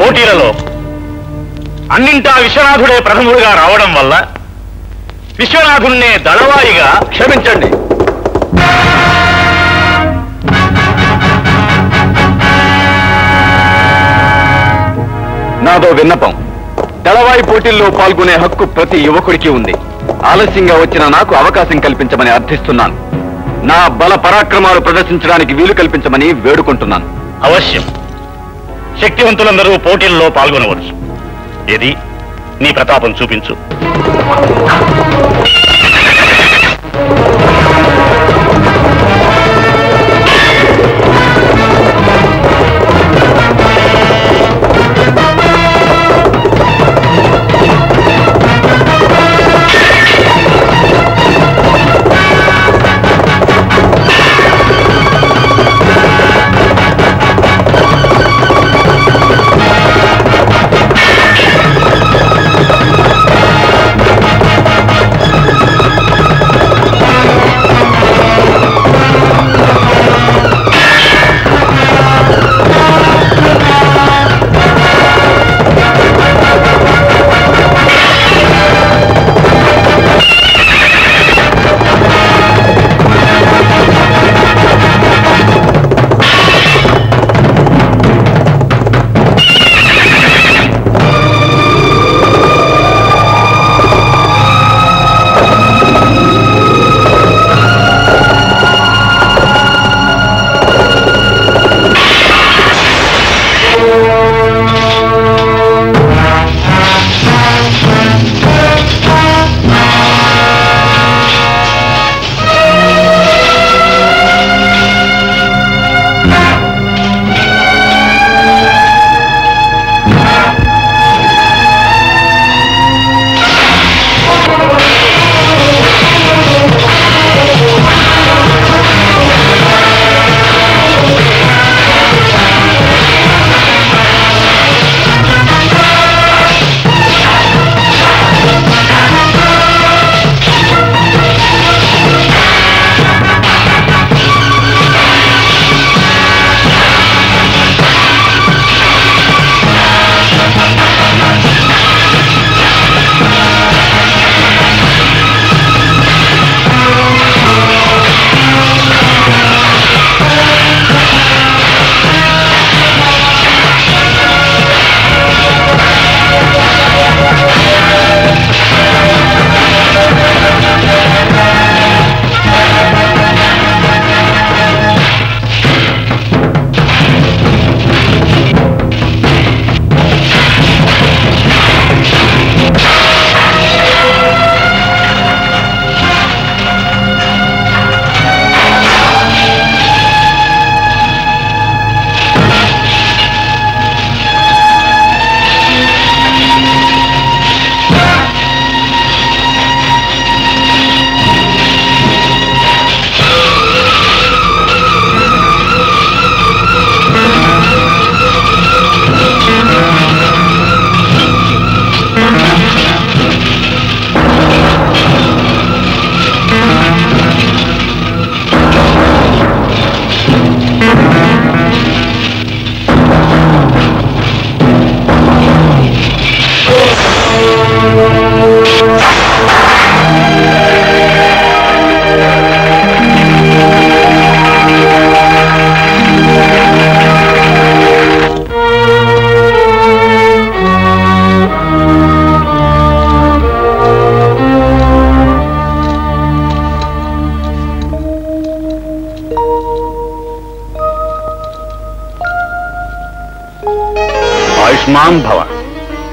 పోటీలలో అన్నింటా విశ్వనాథుడే ప్రథముడిగా రావడం వల్ల విశ్వనాథుణ్ణే దళవాయిగా క్షమించండి. నాదో విన్నపం. దళవాయి పోటీల్లో పాల్గొనే హక్కు ప్రతి యువకుడికి ఉంది. ఆలస్యంగా వచ్చిన నాకు అవకాశం కల్పించమని అర్థిస్తున్నాను. నా బల పరాక్రమాలు ప్రదర్శించడానికి వీలు కల్పించమని వేడుకుంటున్నాను. అవశ్యం. శక్తివంతులందరూ పోటీల్లో పాల్గొనవచ్చు. ఏది నీ ప్రతాపం చూపించు. ఆయుష్మాన్ భవ.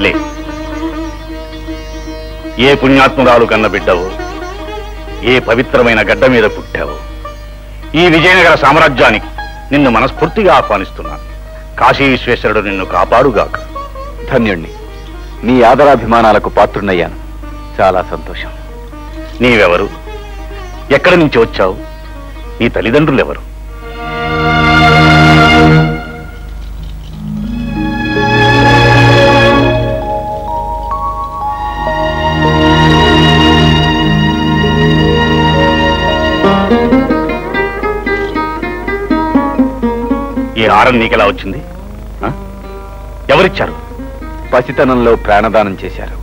లే, ఏ పుణ్యాత్మురాలు కన్న బిడ్డవు, ఏ పవిత్రమైన గడ్డ మీద పుట్టావు. ఈ విజయనగర సామ్రాజ్యానికి నిన్ను మనస్ఫూర్తిగా ఆహ్వానిస్తున్నాను. కాశీ విశ్వేశ్వరుడు నిన్ను కాపాడుగాక. ధన్యుణ్ణి. మీ ఆదరాభిమానాలకు పాత్రున్నయ్యాను. చాలా సంతోషం. నీవెవరు? ఎక్కడి నుంచి వచ్చావు? నీ తల్లిదండ్రులెవరు? ఈ హారం నీకెలా వచ్చింది? ఎవరిచ్చారు? పసితనంలో ప్రాణదానం చేశారు.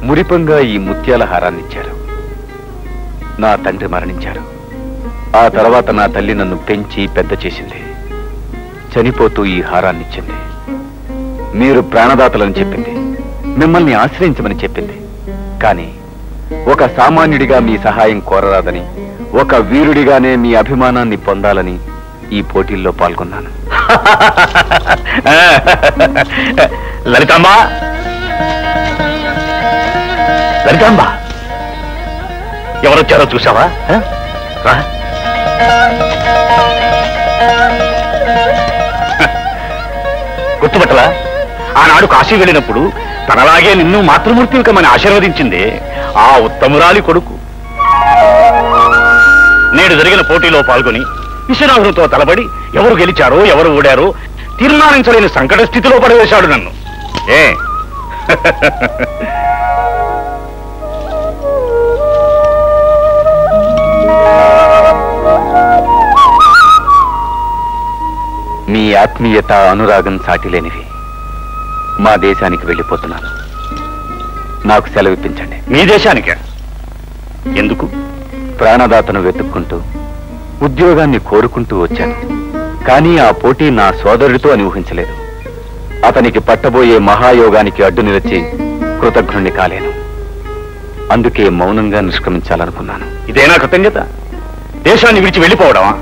మురిపంగా ఈ ముత్యాల హారాన్నిచ్చారు. నా తండ్రి మరణించారు. ఆ తర్వాత నా తల్లి నన్ను పెంచి పెద్ద చేసింది. చనిపోతూ ఈ హారాన్నిచ్చింది. మీరు ప్రాణదాతలని చెప్పింది, మిమ్మల్ని ఆశ్రయించమని చెప్పింది. కానీ ఒక సామాన్యుడిగా మీ సహాయం కోరరాదని, ఒక వీరుడిగానే మీ అభిమానాన్ని పొందాలని ఈ పోటీల్లో పాల్గొన్నాను. లలితాంబ, లలితాంబ, ఎవరొచ్చారో చూసావా? రా. గుర్తుపట్టలా? ఆనాడు కాశీ వెళ్ళినప్పుడు తనలాగే నిన్ను మాతృమూర్తికమని ఆశీర్వదించింది ఆ ఉత్తమురాలి కొడుకు. నేడు జరిగిన పోటీలో పాల్గొని విశ్వనాథునితో తలబడి ఎవరు గెలిచారో ఎవరు ఓడారో తీర్మానించలేని సంకట స్థితిలో పడవేశాడు నన్ను. ఏ మీ ఆత్మీయత, అనురాగం సాటిలేనివి. మా దేశానికి వెళ్ళిపోతున్నాను. నాకు సెలవిప్పించండి. మీ దేశానికే? ఎందుకు? ప్రాణదాతను వెతుక్కుంటూ, ఉద్యోగాన్ని కోరుకుంటూ వచ్చాను. కానీ ఆ పోటీ నా సోదరుడితో అని ఊహించలేదు. అతనికి పట్టబోయే మహాయోగానికి అడ్డు నిలిచి కృతజ్ఞుణ్ణి కాలేను. అందుకే మౌనంగా నిష్క్రమించాలనుకున్నాను. ఇదేనా కృతజ్ఞత? దేశాన్ని విడిచి వెళ్ళిపోవడమా?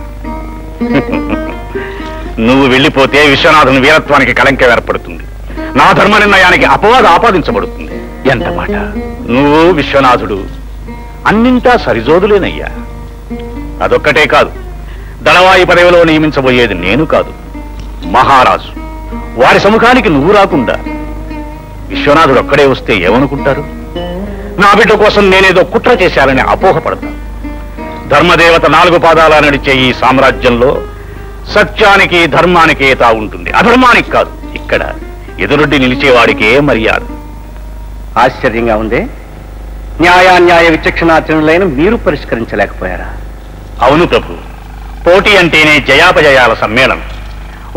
నువ్వు వెళ్ళిపోతే విశ్వనాథుని వీరత్వానికి కళంకం ఏర్పడుతుంది. నా ధర్మ నిర్ణయానికి అపవాద ఆపాదించబడుతుంది. ఎంత మాట! నువ్వు విశ్వనాథుడు అన్నింటా సరిజోదులేనయ్యా. అదొక్కటే కాదు, దళవాయి పదవిలో నియమించబోయేది నేను కాదు, మహారాజు. వారి సముఖానికి నువ్వు రాకుండా విశ్వనాథుడు ఒక్కడే వస్తే ఏమనుకుంటారు? నా బిడ్డ కోసం నేనేదో కుట్ర చేశానని అపోహపడతాను. ధర్మదేవత 4 పాదాల నడిచే ఈ సామ్రాజ్యంలో సత్యానికి, ధర్మానికి తా ఉంటుంది, అధర్మానికి కాదు. ఇక్కడ ఎదురొడ్డి నిలిచేవాడికే మర్యాద. ఆశ్చర్యంగా ఉంది. న్యాయాన్యాయ విచక్షణాచరణలైన మీరు పరిష్కరించలేకపోయారా? అవును ప్రభు, పోటీ అంటేనే జయాపజయాల సమ్మేళనం.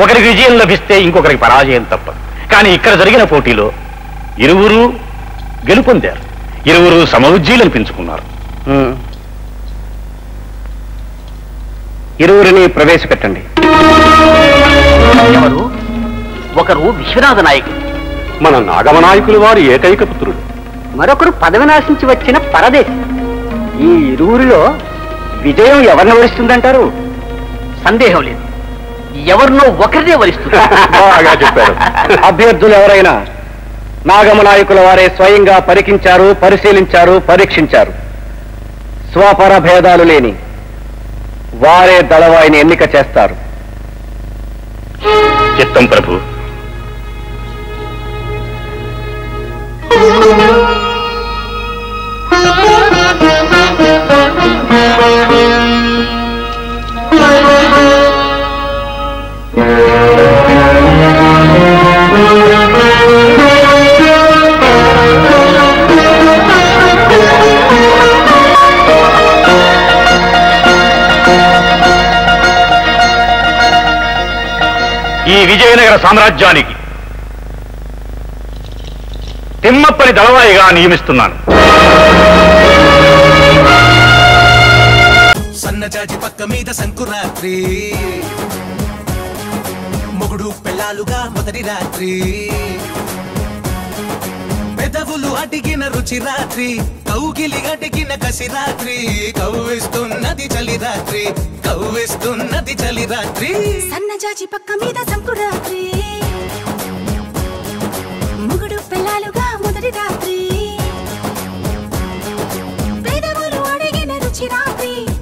ఒకరికి విజయం లభిస్తే ఇంకొకరికి పరాజయం తప్పదు. కానీ ఇక్కడ జరిగిన పోటీలో ఇరువురు గెలుపొందారు, ఇరువురు సమఉజ్జీలు అనిపించుకున్నారు. ఇరువురిని ప్రవేశపెట్టండి. ఎవరు? ఒకరు విశ్వనాథ నాయకుడు, మన నాగమ నాయకులు వారి ఏకైక పుత్రుడు. మరొకరు పదవి నాశించి వచ్చిన పరదేశి. ఈ ఇరువురిలో విజయం ఎవరిని వరిస్తుందంటారు? సందేహం లేదు, ఎవరినో ఒకరినే వరిస్తుంది. బాగా చెప్పారు. అభ్యర్థులు ఎవరైనా నాగమ నాయకుల వారే స్వయంగా పరికించారు, పరిశీలించారు, పరీక్షించారు. స్వపర భేదాలు లేని వారే దళవాయిని ఎన్నిక చేస్తారు. చిత్తం ప్రభు. ఈ విజయనగర సామ్రాజ్యానికి తిమ్మప్పని దళవాయిగా నియమిస్తున్నాను. సన్నజాజి పక్క మీద సంకురాత్రి, మొగుడు పెళ్ళాలుగా మొదటి రాత్రి, పెదవులు అడిగిన రుచి రాత్రి, కౌగిలి అడిగిన కసి రాత్రి, కవ్విస్తున్నది చలి రాత్రి, కవ్విస్తున్నది చలి రాత్రి. సన్నజాజి పక్క మీద సంకురాత్రి.